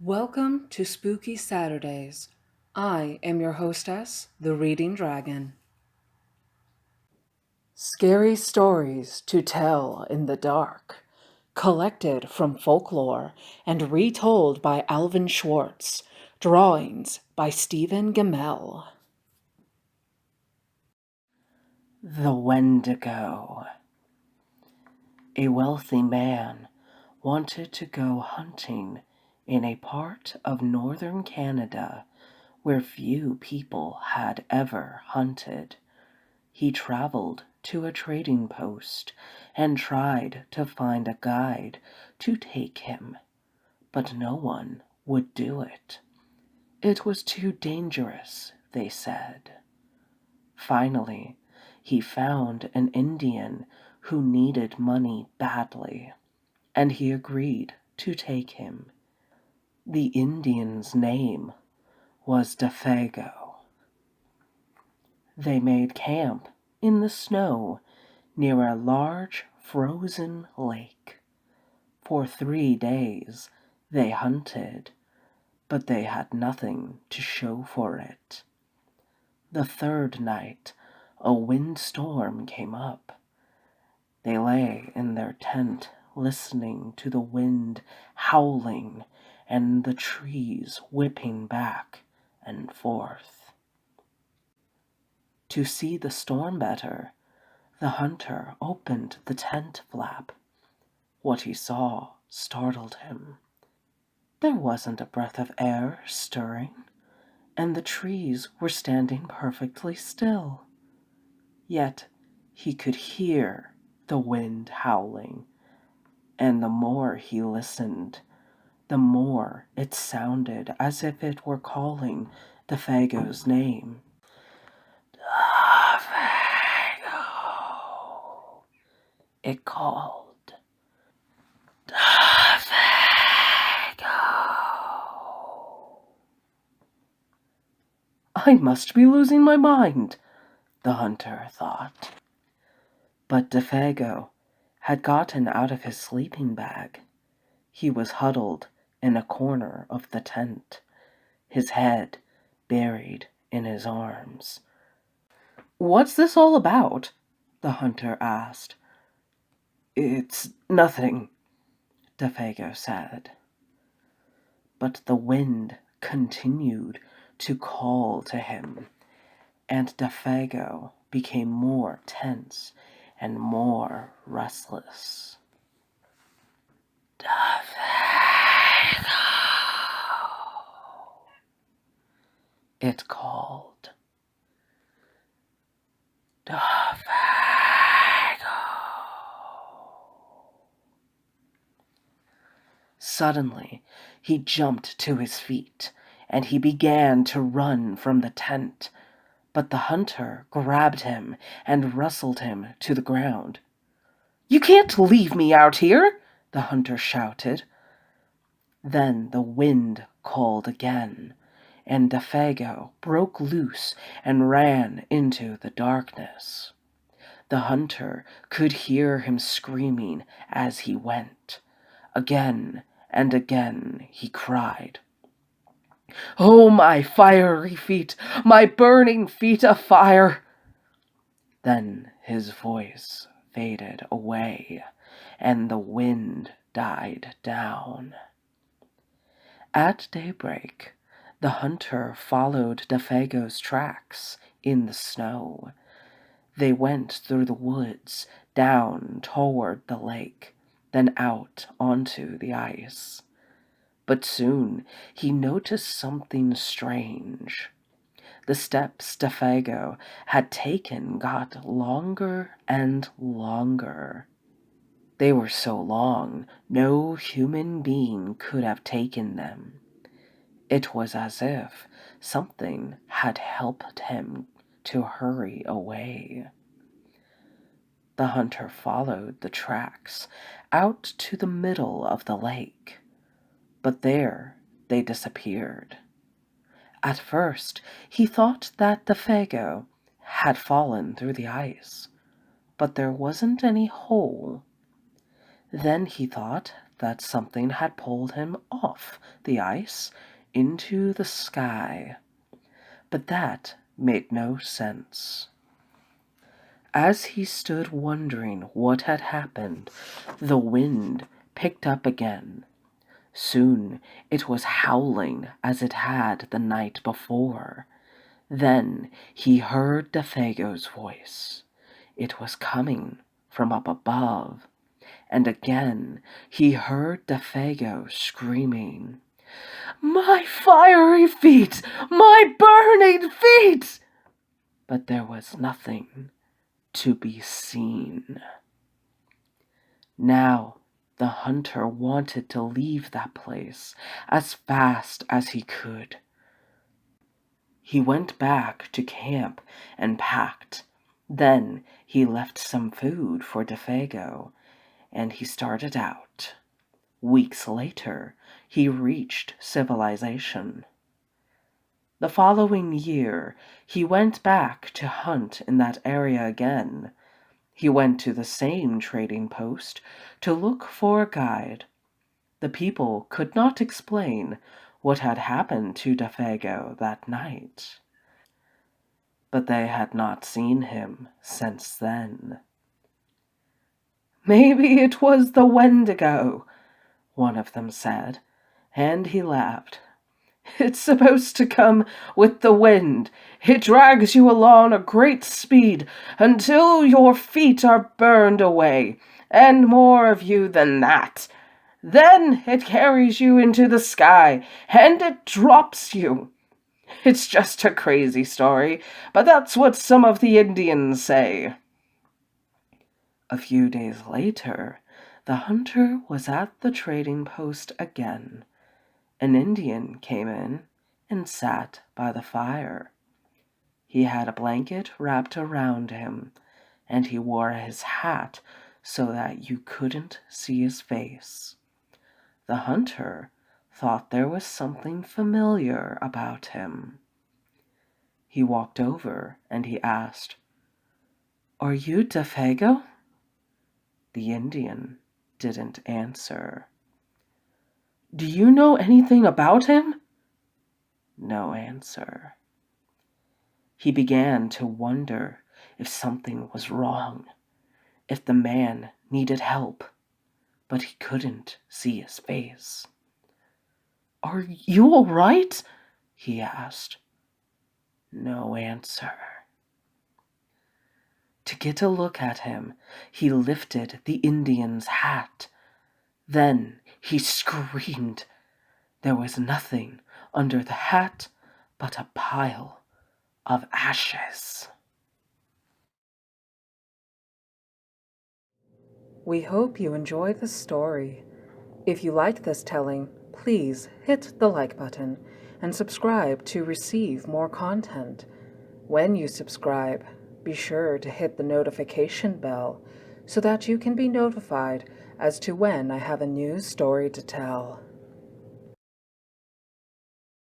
Welcome to Spooky Saturdays. I am your hostess, the Reading Dragon. Scary stories to tell in the dark, collected from Folklore and retold by Alvin Schwartz, drawings by Stephen Gammell. The Wendigo. A wealthy man wanted to go hunting in a part of northern Canada where few people had ever hunted. He traveled to a trading post and tried to find a guide to take him, but no one would do it. It was too dangerous, they said. Finally, he found an Indian who needed money badly, and he agreed to take him. The Indian's name was Defago. They made camp in the snow near a large frozen lake. For 3 days they hunted, but they had nothing to show for it. The third night, a windstorm came up. They lay in their tent listening to the wind howling and the trees whipping back and forth. To see the storm better, the hunter opened the tent flap. What he saw startled him. There wasn't a breath of air stirring, and the trees were standing perfectly still. Yet he could hear the wind howling, and the more he listened, the more it sounded as if it were calling Defago's name. Defago, it called. Defago. I must be losing my mind, the hunter thought. But Defago had gotten out of his sleeping bag. He was huddled in a corner of the tent, his head buried in his arms. "What's this all about?" the hunter asked. "It's nothing," Defago said. But the wind continued to call to him, and Defago became more tense and more restless. Defago, it called. Defago. Suddenly, he jumped to his feet, and he began to run from the tent. But the hunter grabbed him and wrestled him to the ground. "You can't leave me out here!" the hunter shouted. Then the wind called again, and Defago broke loose and ran into the darkness. The hunter could hear him screaming as he went. Again and again he cried, "Oh, my fiery feet, my burning feet of fire!" Then his voice faded away, and the wind died down. At daybreak, the hunter followed Defago's tracks in the snow. They went through the woods, down toward the lake, then out onto the ice. But soon he noticed something strange. The steps Defago had taken got longer and longer. They were so long, no human being could have taken them. It was as if something had helped him to hurry away. The hunter followed the tracks out to the middle of the lake, but there they disappeared. At first he thought that Defago had fallen through the ice, but there wasn't any hole. Then he thought that something had pulled him off the ice into the sky. But that made no sense. As he stood wondering what had happened, the wind picked up again. Soon it was howling as it had the night before. Then he heard Defago's voice. It was coming from up above. And again he heard Defago screaming, "My fiery feet! My burning feet!" But there was nothing to be seen. Now the hunter wanted to leave that place as fast as he could. He went back to camp and packed. Then he left some food for Defago, and he started out. Weeks later, he reached civilization. The following year, he went back to hunt in that area again. He went to the same trading post to look for a guide. The people could not explain what had happened to Defago that night, but they had not seen him since then. "Maybe it was the Wendigo," one of them said, and he laughed. "It's supposed to come with the wind. It drags you along at great speed until your feet are burned away, and more of you than that. Then it carries you into the sky, and it drops you. It's just a crazy story, but that's what some of the Indians say." A few days later, the hunter was at the trading post again. An Indian came in and sat by the fire. He had a blanket wrapped around him, and he wore his hat so that you couldn't see his face. The hunter thought there was something familiar about him. He walked over and he asked, "Are you Defago?" The Indian didn't answer. "Do you know anything about him?" No answer. He began to wonder if something was wrong, if the man needed help, but he couldn't see his face. "Are you all right?" he asked. No answer. To get a look at him, he lifted the Indian's hat. Then he screamed. There was nothing under the hat but a pile of ashes. We hope you enjoy the story. If you like this telling, please hit the like button and subscribe to receive more content. When you subscribe, be sure to hit the notification bell so that you can be notified as to when I have a new story to tell.